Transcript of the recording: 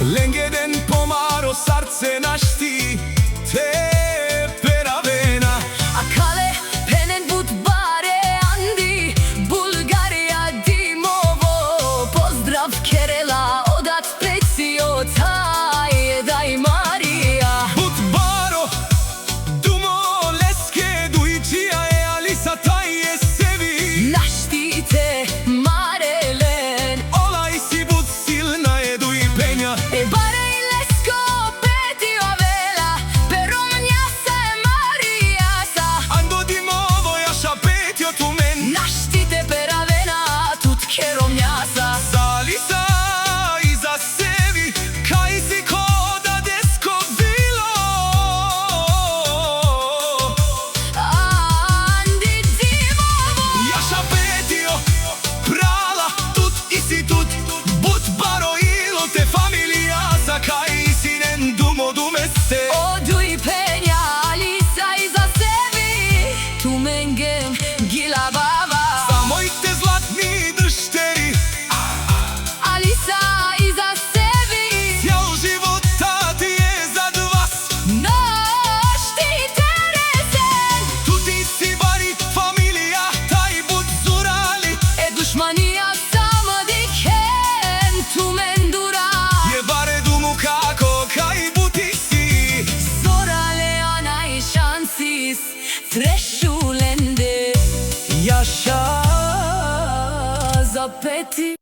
Lengheden pomaro sarce našti te peravena. Akale penen but bare andi Bulgarija dimovo. Pozdrav Kerela odat precio taj daj Marija. But baro dumo leske duičija e Alisa taj je sevi. Našti te Marelen. Ola i si but silna je duj penja. E bare i lesko petio vela Pero mnjasa e Marijasa. Ando dimovo jaša petio tu men. Našti te peravena tut kero mnjasa. Za Alisa i za sevi kaj si koda desko bilo. Andi dimovo. Jaša petio prala tut i si tut. But baro ilo te familija sa kaj si nen dumo dumeste. Oduj penja Alisa i za sebi Tu mengem gila baba. Za mojte zlatni dršteri Alisa i za sebi cijel života ti je zad vas. Našti Teresen. Tu ti si bari familija taj but zurali. E dušmanija samo diken Tu mendura Je bare dumu kako kaj buti si. Zorale ana i šansis Trešu lende Jaša za peti